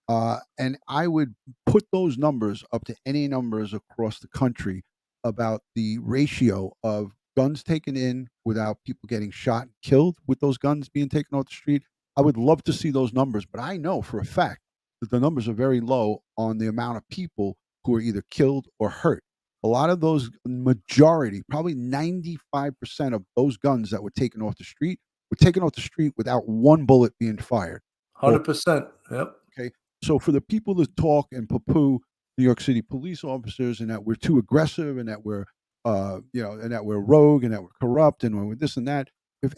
And I would put those numbers up to any numbers across the country about the ratio of guns taken in without people getting shot and killed with those guns being taken off the street. I would love to see those numbers, but I know for a fact that the numbers are very low on the amount of people who are either killed or hurt. A lot of those, majority, probably 95% of those guns that were taken off the street were taken off the street without one bullet being fired. 100%. Yep. Okay. So for the people that talk and poo-poo New York City police officers and that we're too aggressive and that we're, and that we're rogue and that we're corrupt and we're this and that, if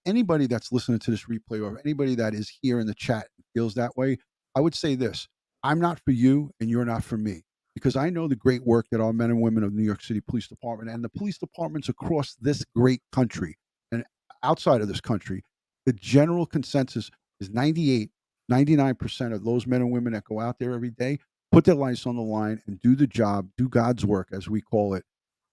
anybody that's listening to this replay or anybody that is here in the chat feels that way, I would say this: I'm not for you and you're not for me, because I know the great work that our men and women of New York City Police Department and the police departments across this great country and outside of this country, the general consensus is 99% of those men and women that go out there every day put their lives on the line and do the job, do God's work, as we call it,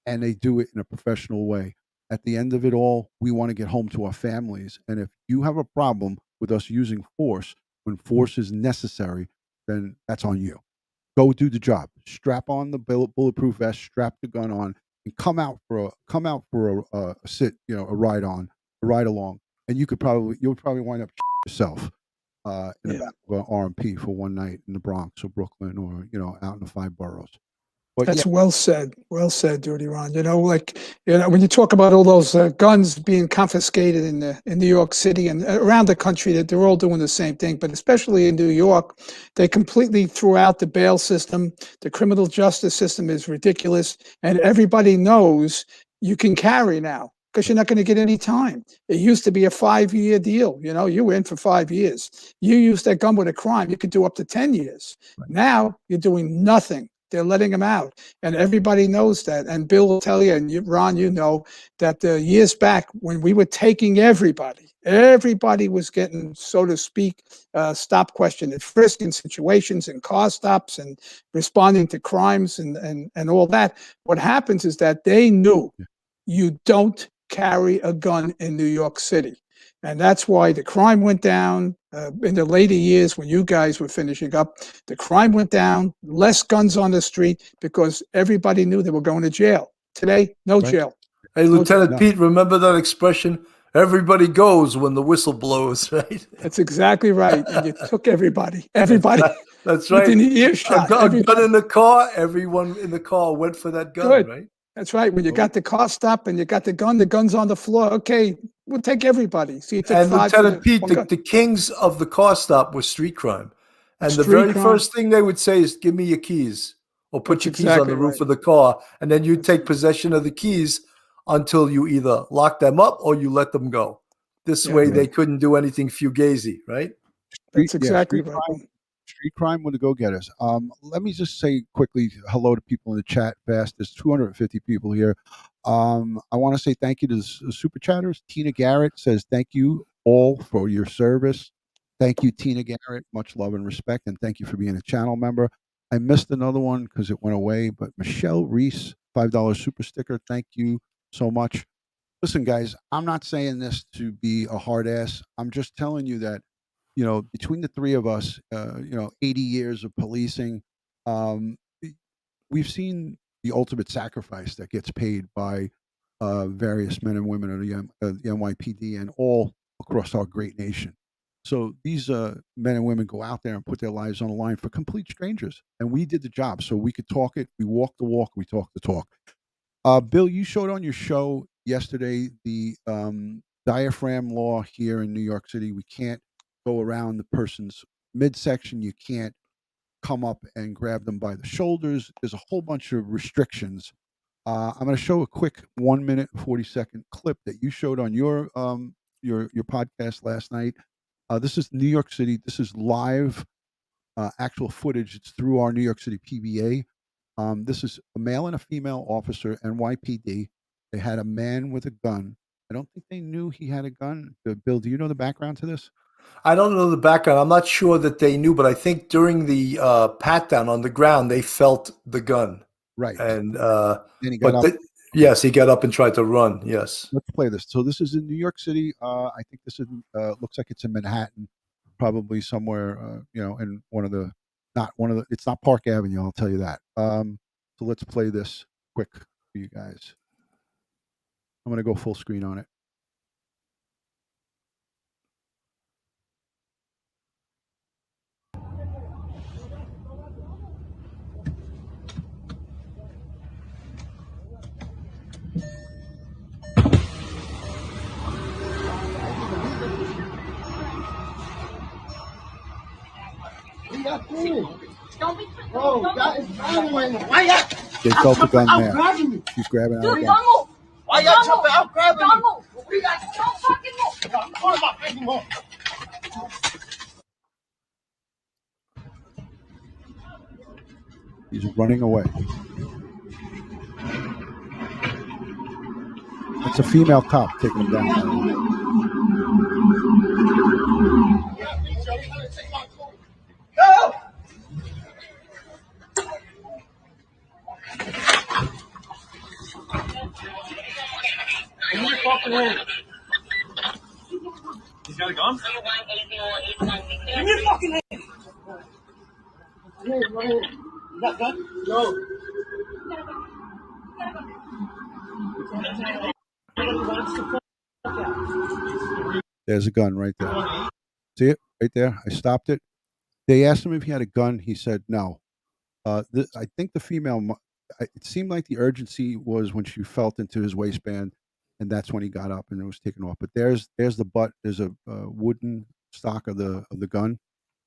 and they do it in a professional way. At the end of it all, we want to get home to our families. And if you have a problem with us using force when force is necessary, then that's on you. Go do the job. Strap on the bulletproof vest, strap the gun on, and come out for a ride along. And you'll probably wind up yourself in the back of an RMP for one night in the Bronx or Brooklyn or out in the 5 boroughs. But that's well said, DutyRon. When you talk about all those guns being confiscated in New York City and around the country, that they're all doing the same thing, but especially in New York, they completely threw out the bail system. The criminal justice system is ridiculous, and everybody knows you can carry now because you're not going to get any time. It used to be a 5-year deal. You were in for 5 years. You used that gun with a crime, you could do up to 10 years. Right. Now you're doing nothing. They're letting them out, and everybody knows that. And Bill will tell you, and Ron, that years back when we were taking everybody was getting, so to speak, stop, question, and frisk in situations and car stops and responding to crimes and all that. What happens is that they knew you don't carry a gun in New York City. And that's why the crime went down in the later years when you guys were finishing up. The crime went down, less guns on the street because everybody knew they were going to jail. Today, no jail. Hey, Lieutenant Pete, remember that expression? Everybody goes when the whistle blows, right? That's exactly right. And you took everybody. Everybody. That's right. Within earshot. A gun in the car, everyone in the car went for that gun, Good. right? That's right. When you got the car stopped and you got the gun's on the floor. Okay, we'll take everybody. So you took And 5 for Lieutenant Pete, one gun. the kings of the car stop was street crime. And the Street very crime. first thing they would say is, give me your keys, or put That's your keys on exactly the roof right. of the car. And then you take possession of the keys until you either lock them up or you let them go. This way they couldn't do anything fugazi, right? That's exactly right. Street crime with the go-getters. Let me just say quickly hello to people in the chat fast. There's 250 people here. I want to say thank you to the super chatters. Tina Garrett says thank you all for your service. Thank you, Tina Garrett. Much love and respect, and thank you for being a channel member. I missed another one because it went away, but Michelle Reese, $5 super sticker. Thank you so much. Listen, guys, I'm not saying this to be a hard ass. I'm just telling you that, you know, between the three of us, 80 years of policing, um, we've seen the ultimate sacrifice that gets paid by various men and women of the NYPD and all across our great nation. So these men and women go out there and put their lives on the line for complete strangers. And we did the job. So we could talk it. We walk the walk. We talk the talk. Bill, you showed on your show yesterday the diaphragm law here in New York City. We can't go around the person's midsection. You can't come up and grab them by the shoulders. There's a whole bunch of restrictions. I'm going to show a quick 1 minute 40-second clip that you showed on your podcast last night. This is New York City. This is live actual footage. It's through our New York City PBA. This is a male and a female officer, NYPD. They had a man with a gun. I don't think they knew he had a gun. Bill, do you know the background to this? I don't know the background. I'm not sure that they knew, but I think during the pat down on the ground, they felt the gun. Right. And then he got up. Yes, he got up and tried to run. Yes. Let's play this. So this is in New York City. I think this is looks like it's in Manhattan, probably somewhere in it's not Park Avenue, I'll tell you that. So let's play this quick for you guys. I'm going to go full screen on it. They felt the gun there. She's grabbing out a gun. Why y'all jumping out grabbing me? We got don't fucking move. He's running away. It's a female cop taking him down. Go! Give me your fucking hand. He's got a gun? Give me your fucking hand. Right here. You got a gun? No. There's a gun right there. See it right there? I stopped it. They asked him if he had a gun. He said no. I think the female, it seemed like the urgency was when she felt into his waistband, and that's when he got up and it was taken off. But there's the butt. There's a wooden stock of the gun,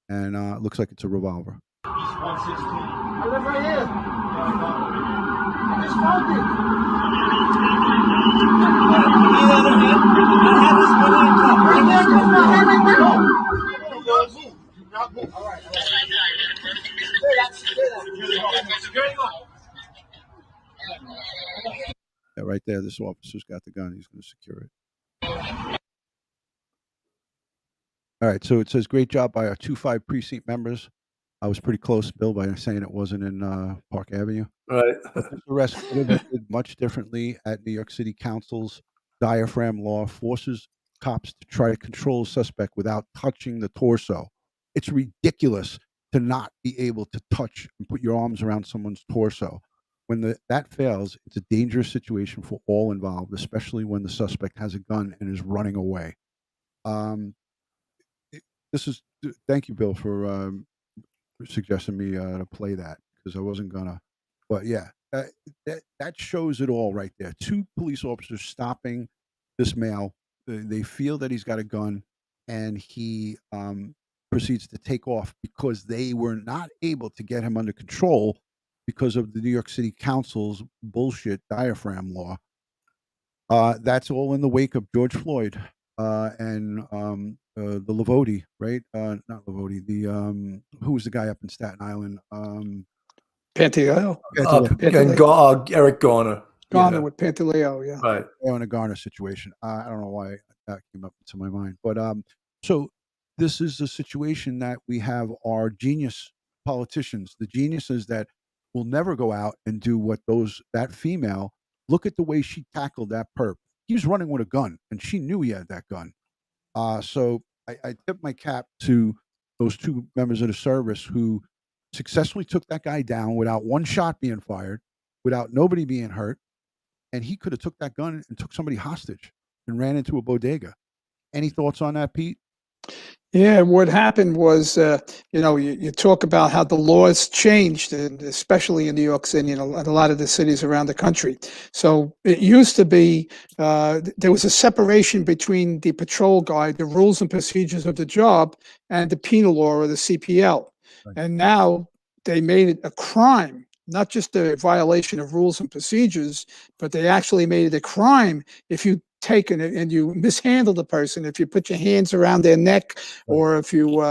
and it looks like it's a revolver. I live right here. I just found it. All right. Yeah, right there. This officer's got the gun. He's going to secure it. All right. So it says, great job by our 2-5 precinct members. I was pretty close, Bill, by saying it wasn't in Park Avenue. Right. The arrest could have been much differently at New York City Council's diaphragm law forces cops to try to control a suspect without touching the torso. It's ridiculous to not be able to touch and put your arms around someone's torso. when that fails, it's a dangerous situation for all involved, especially when the suspect has a gun and is running away. Um, this is thank you, Bill, for suggesting me to play that because I wasn't gonna. But yeah, that shows it all right there. Two police officers stopping this male. They feel that he's got a gun, and he proceeds to take off because they were not able to get him under control because of the New York City Council's bullshit diaphragm law. That's all in the wake of George Floyd and the Lavodi, right? Not Lavodi. Who was the guy up in Staten Island? Pantaleo. Pantaleo. Eric Garner. Garner with Pantaleo, yeah. Right. On a Garner situation. I don't know why that came up into my mind, but so this is a situation that we have our genius politicians, the geniuses that will never go out and do what that female. Look at the way she tackled that perp. He was running with a gun, and she knew he had that gun. So I tip my cap to those two members of the service who successfully took that guy down without one shot being fired, without nobody being hurt, and he could have took that gun and took somebody hostage and ran into a bodega. Any thoughts on that, Pete? Yeah, what happened was, you talk about how the laws changed, and especially in New York City and a lot of the cities around the country. So it used to be there was a separation between the patrol guide, the rules and procedures of the job, and the penal law or the CPL. Right. And now they made it a crime, not just a violation of rules and procedures, but they actually made it a crime if you take and you mishandle the person, if you put your hands around their neck, or if you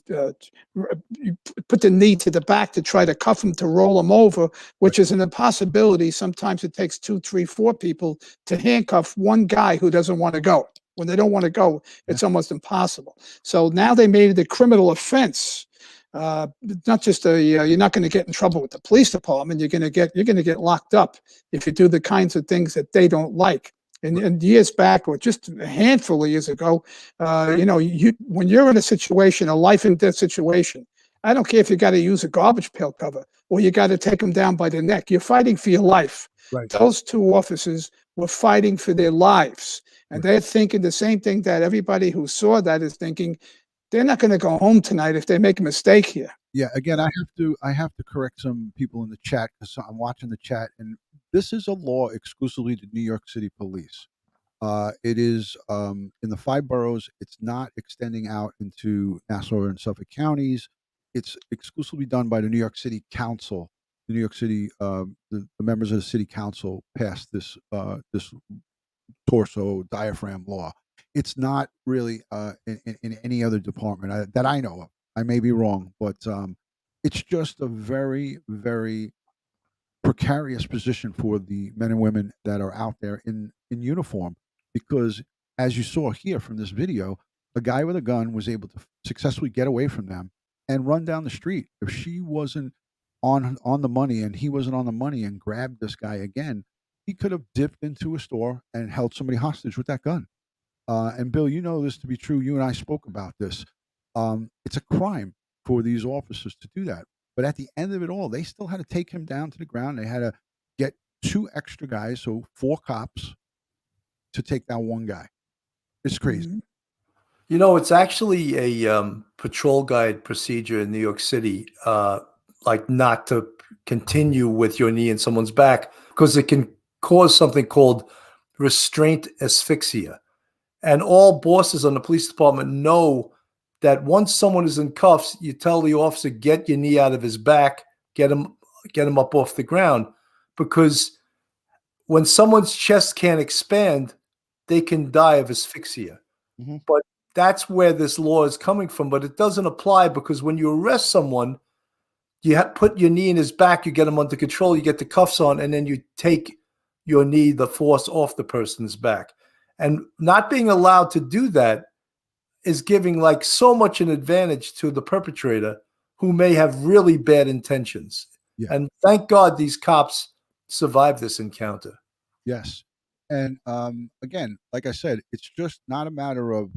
you put the knee to the back to try to cuff them, to roll them over, which is an impossibility. Sometimes it takes 2, 3, 4 people to handcuff one guy who doesn't want to go. When they don't want to go, it's almost impossible. So now they made it a criminal offense. Not just you're not going to get in trouble with the police department. You're going to get locked up if you do the kinds of things that they don't like. And years back, or just a handful of years ago, when you're in a situation, a life and death situation, I don't care if you got to use a garbage pail cover or you got to take them down by the neck. You're fighting for your life. Right. Those two officers were fighting for their lives, and they're thinking the same thing that everybody who saw that is thinking. They're not going to go home tonight if they make a mistake here. Yeah. Again, I have to correct some people in the chat because I'm watching the chat, and this is a law exclusively to New York City Police. It is in the 5 boroughs. It's not extending out into Nassau and Suffolk counties. It's exclusively done by the New York City Council. The New York City, the members of the City Council passed this torso diaphragm law. It's not really in any other department that I know of. I may be wrong, but it's just a very, very precarious position for the men and women that are out there in uniform, because as you saw here from this video, a guy with a gun was able to successfully get away from them and run down the street. If she wasn't on the money and he wasn't on the money and grabbed this guy again, he could have dipped into a store and held somebody hostage with that gun. And Bill, you know this to be true. You and I spoke about this. It's a crime for these officers to do that. But at the end of it all, they still had to take him down to the ground. They had to get 2 extra guys, so 4 cops, to take down one guy. It's crazy. Mm-hmm. You know, it's actually a patrol guide procedure in New York City, like not to continue with your knee in someone's back because it can cause something called restraint asphyxia. And all bosses on the police department know that once someone is in cuffs, you tell the officer, get your knee out of his back, get him up off the ground, because when someone's chest can't expand, they can die of asphyxia. Mm-hmm. But that's where this law is coming from, but it doesn't apply because when you arrest someone, you put your knee in his back, you get him under control, you get the cuffs on, and then you take your knee, the force off the person's back. And not being allowed to do that is giving like so much an advantage to the perpetrator who may have really bad intentions. Yeah. And thank God these cops survived this encounter. Yes. And again, like I said, it's just not a matter of,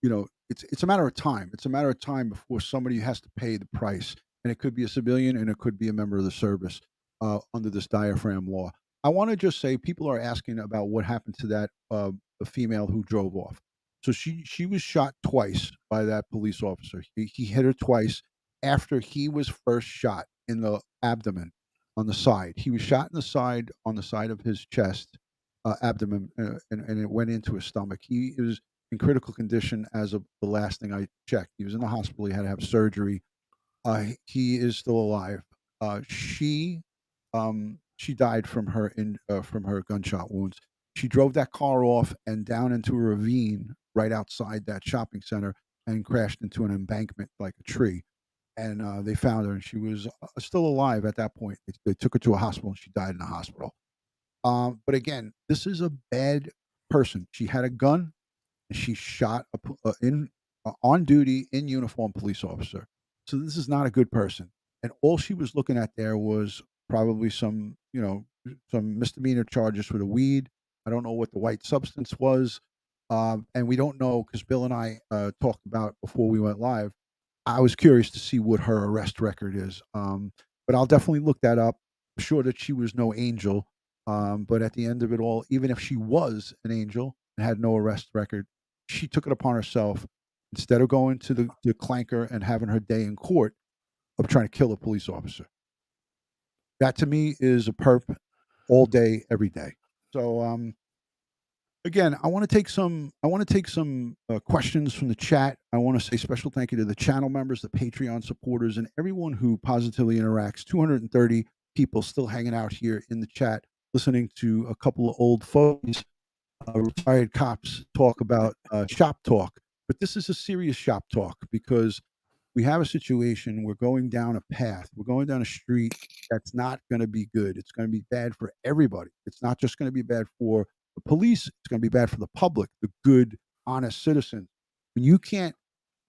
it's a matter of time. It's a matter of time before somebody has to pay the price. And it could be a civilian and it could be a member of the service. under this diaphragm law. I want to just say people are asking about what happened to that the female who drove off. So she was shot twice by that police officer. He hit her twice after he was first shot in the abdomen on the side. He was shot in the side on the side of his chest, abdomen, and it went into his stomach. He was in critical condition as of the last thing I checked. He was in the hospital. He had to have surgery. He is still alive. She died from her gunshot wounds. She drove that car off and down into a ravine right outside that shopping center and crashed into an embankment like a tree. And they found her, and she was still alive at that point. They took her to a hospital, and she died in the hospital. But again, this is a bad person. She had a gun, and she shot on duty in uniform police officer. So this is not a good person. And all she was looking at there was probably some misdemeanor charges for the weed. I don't know what the white substance was, and we don't know because Bill and I talked about before we went live. I was curious to see what her arrest record is, but I'll definitely look that up. I'm sure that she was no angel, but at the end of it all, even if she was an angel and had no arrest record, she took it upon herself instead of going to the clanker and having her day in court of trying to kill a police officer. That to me is a perp all day, every day. So again, I want to take some questions from the chat. I want to say special thank you to the channel members, the Patreon supporters, and everyone who positively interacts. 230 people still hanging out here in the chat, listening to a couple of old folks, retired cops talk about shop talk. But this is a serious shop talk because we have a situation. We're going down a path. We're going down a street that's not going to be good. It's going to be bad for everybody. It's not just going to be bad for the police. It's going to be bad for the public, the good, honest citizens. When you can't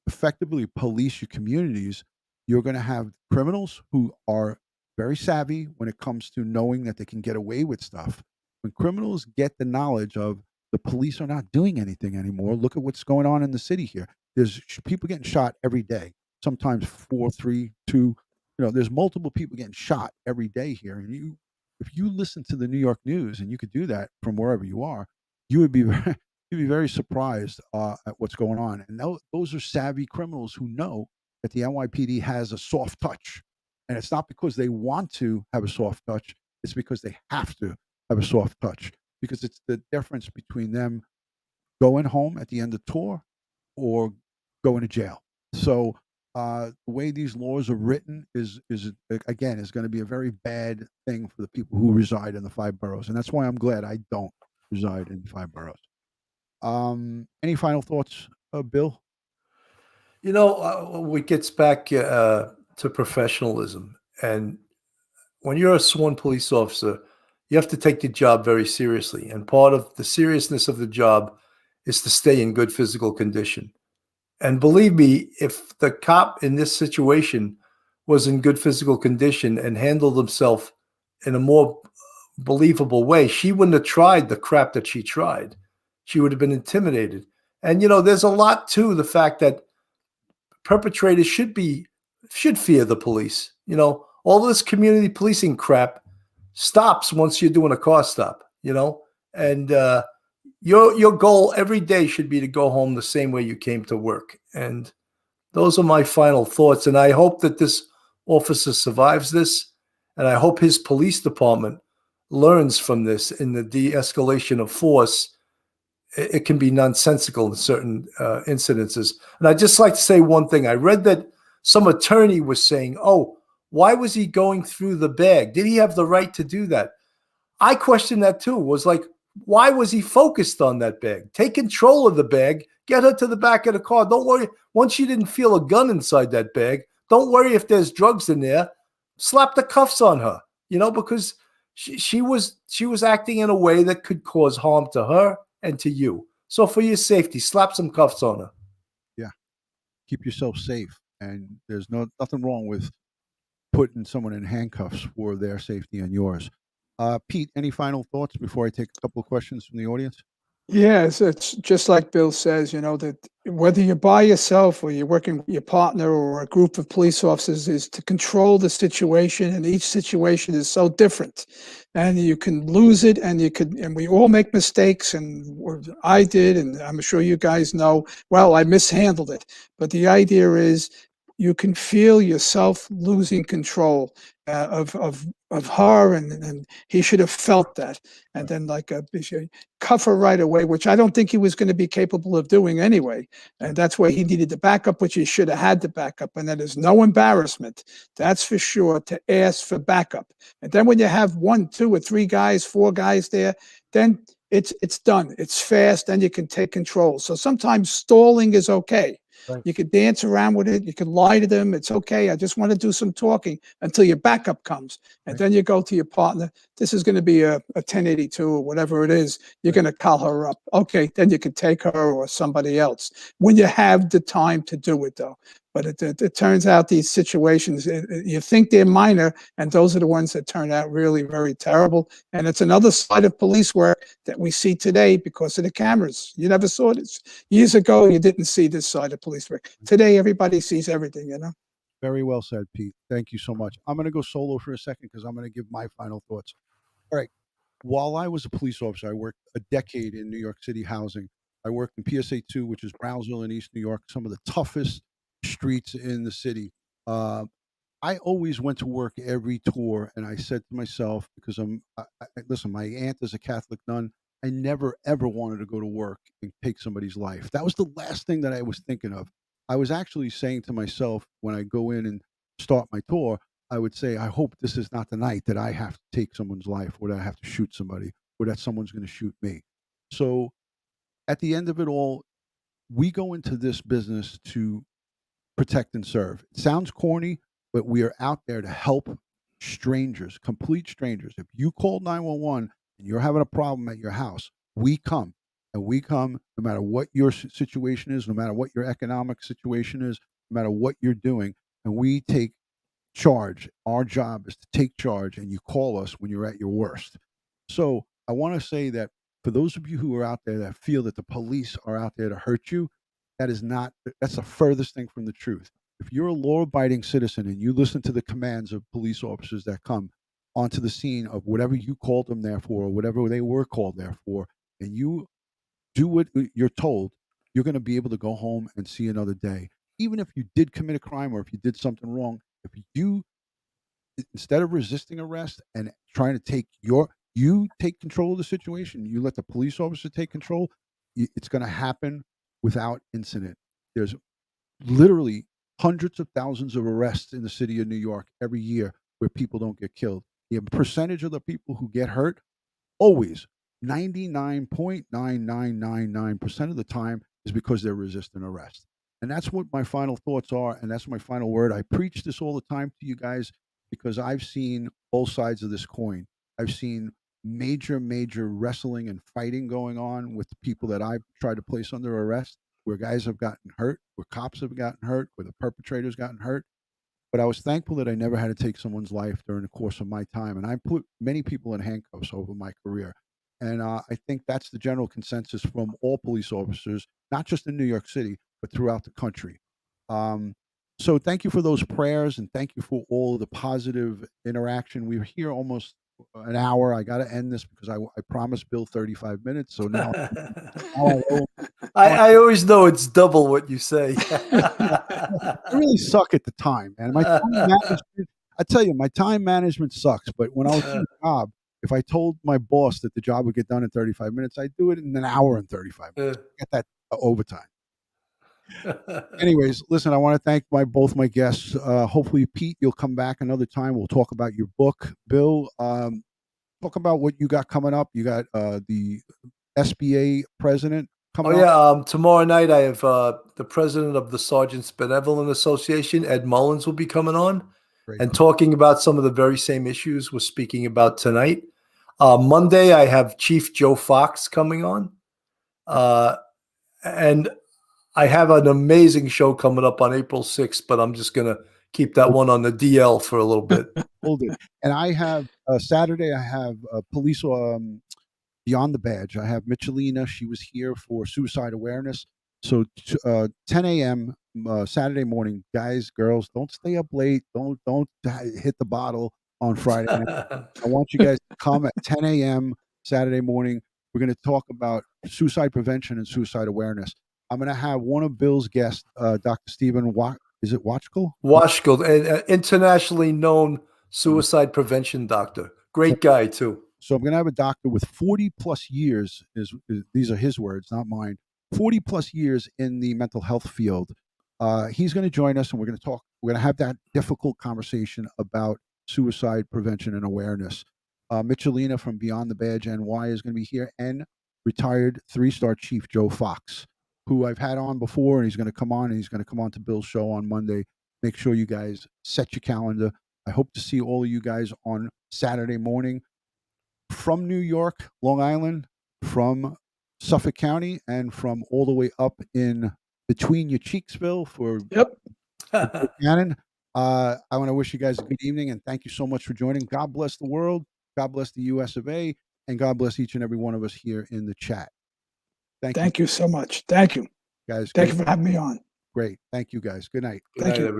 effectively police your communities, you're going to have criminals who are very savvy when it comes to knowing that they can get away with stuff. When criminals get the knowledge of the police are not doing anything anymore, look at what's going on in the city here. There's people getting shot every day, sometimes 4, 3, 2. There's multiple people getting shot every day here. And if you listen to the New York news, and you could do that from wherever you are, you would be very surprised at what's going on. And those are savvy criminals who know that the NYPD has a soft touch. And it's not because they want to have a soft touch. It's because they have to have a soft touch, because it's the difference between them going home at the end of tour or going to jail. So the way these laws are written is going to be a very bad thing for the people who reside in the 5 boroughs. And that's why I'm glad I don't reside in 5 boroughs. Any final thoughts, Bill? It gets back to professionalism. And when you're a sworn police officer, you have to take the job very seriously. And part of the seriousness of the job is to stay in good physical condition. And believe me, if the cop in this situation was in good physical condition and handled himself in a more believable way, she wouldn't have tried the crap that she tried. She would have been intimidated. And, there's a lot to the fact that perpetrators should fear the police. All this community policing crap stops once you're doing a car stop, and your goal every day should be to go home the same way you came to work. And those are my final thoughts. And I hope that this officer survives this. And I hope his police department learns from this in the de-escalation of force. It can be nonsensical in certain incidences. And I'd just like to say one thing. I read that some attorney was saying, why was he going through the bag? Did he have the right to do that? I questioned that too. Was like, why was he focused on that bag? Take control of the bag. Get her to the back of the car. Don't worry. Once you didn't feel a gun inside that bag, don't worry if there's drugs in there. Slap the cuffs on her, because she was acting in a way that could cause harm to her and to you. So for your safety, slap some cuffs on her. Yeah. Keep yourself safe. And there's nothing wrong with putting someone in handcuffs for their safety and yours. Pete, any final thoughts before I take a couple of questions from the audience? Yes, it's just like Bill says, that whether you're by yourself or you're working with your partner or a group of police officers is to control the situation, and each situation is so different. And you can lose it, and we all make mistakes, I did, and I'm sure you guys know, well, I mishandled it. But the idea is you can feel yourself losing control of her, and he should have felt that. And then cuff her right away, which I don't think he was going to be capable of doing anyway. And that's why he needed the backup, which he should have had the backup. And then there's no embarrassment, that's for sure, to ask for backup. And then when you have 1, 2, or 3 guys, 4 guys there, then it's done. It's fast, then you can take control. So sometimes stalling is okay. Right. You could dance around with it. You can lie to them. It's okay. I just want to do some talking until your backup comes. And then you go to your partner. This is going to be a 1082 or whatever it is. You're going to call her up. Okay, then you can take her or somebody else when you have the time to do it, though. But it turns out these situations, you think they're minor, and those are the ones that turn out really very terrible. And it's another side of police work that we see today because of the cameras. You never saw this. Years ago, you didn't see this side of police work. Today, everybody sees everything, Very well said, Pete. Thank you so much. I'm going to go solo for a second because I'm going to give my final thoughts. All right. While I was a police officer, I worked a decade in New York City housing. I worked in PSA 2, which is Brownsville in East New York, some of the toughest streets in the city. I always went to work every tour, and I said to myself, because listen, my aunt is a Catholic nun. I never ever wanted to go to work and take somebody's life. That was the last thing that I was thinking of. I was actually saying to myself when I go in and start my tour, I would say, I hope this is not the night that I have to take someone's life, or that I have to shoot somebody, or that someone's going to shoot me. So at the end of it all, we go into this business to protect and serve. It sounds corny, but we are out there to help strangers, complete strangers. If you call 911 and you're having a problem at your house, we come. And we come no matter what your situation is, no matter what your economic situation is, no matter what you're doing, and we take charge. Our job is to take charge, and you call us when you're at your worst. So I want to say that for those of you who are out there that feel that the police are out there to hurt you, that's the furthest thing from the truth. If you're a law-abiding citizen and you listen to the commands of police officers that come onto the scene of whatever you called them there for, or whatever they were called there for, and you do what you're told, you're going to be able to go home and see another day. Even if you did commit a crime or if you did something wrong, if you, instead of resisting arrest and trying to you take control of the situation, you let the police officer take control, it's going to happen without incident. There's literally hundreds of thousands of arrests in the city of New York every year where people don't get killed. The percentage of the people who get hurt, always 99.9999% of the time, is because they're resisting arrest. And that's what my final thoughts are, and that's my final word. I preach this all the time to you guys because I've seen both sides of this coin. I've seen major wrestling and fighting going on with the people that I've tried to place under arrest, where guys have gotten hurt, where cops have gotten hurt, where the perpetrators gotten hurt. But I was thankful that I never had to take someone's life during the course of my time. And I put many people in handcuffs over my career. And I think that's the general consensus from all police officers, not just in New York City, but throughout the country. So thank you for those prayers, and thank you for all of the positive interaction. We were here almost an hour. I got to end this because I promised Bill 35 minutes. So now, I always know it's double what you say. I really suck at the time, man. My time management, I tell you, my time management sucks. But when I was in the job, if I told my boss that the job would get done in 35 minutes, I'd do it in an hour and 35 minutes. Get that overtime. Anyways, listen, I want to thank both my guests. Hopefully, Pete, you'll come back another time. We'll talk about your book. Bill, talk about what you got coming up. You got the SBA president coming up. Tomorrow night I have the president of the Sergeants Benevolent Association, Ed Mullins, will be coming on. Great. And talking about some of the very same issues we're speaking about tonight. Monday I have Chief Joe Fox coming on. And I have an amazing show coming up on April 6th, but I'm just going to keep that one on the DL for a little bit. Hold it. And I have Saturday, I have police Beyond the Badge. I have Michelina. She was here for suicide awareness. So 10 a.m. Saturday morning, guys, girls, don't stay up late. Don't hit the bottle on Friday night. I want you guys to come at 10 a.m. Saturday morning. We're going to talk about suicide prevention and suicide awareness. I'm going to have one of Bill's guests, Dr. Stephen is it Watchkell? Washkell, an internationally known suicide prevention doctor. Great guy, too. So I'm going to have a doctor with 40 plus years, these are his words, not mine, 40 plus years in the mental health field. He's going to join us, and we're going to talk. We're going to have that difficult conversation about suicide prevention and awareness. Michelina from Beyond the Badge NY is going to be here, and retired 3-star Chief Joe Fox, who I've had on before, and he's going to come on, and he's going to come on to Bill's show on Monday. Make sure you guys set your calendar. I hope to see all of you guys on Saturday morning from New York, Long Island, from Suffolk County, and from all the way up in between your Cheeksville for Cannon. I want to wish you guys a good evening, and thank you so much for joining. God bless the world. God bless the US of A, and God bless each and every one of us here in the chat. Thank you so much. Thank you. Guys. Thank you for having me on. Great. Thank you, guys. Good night. Thank you. Everyone.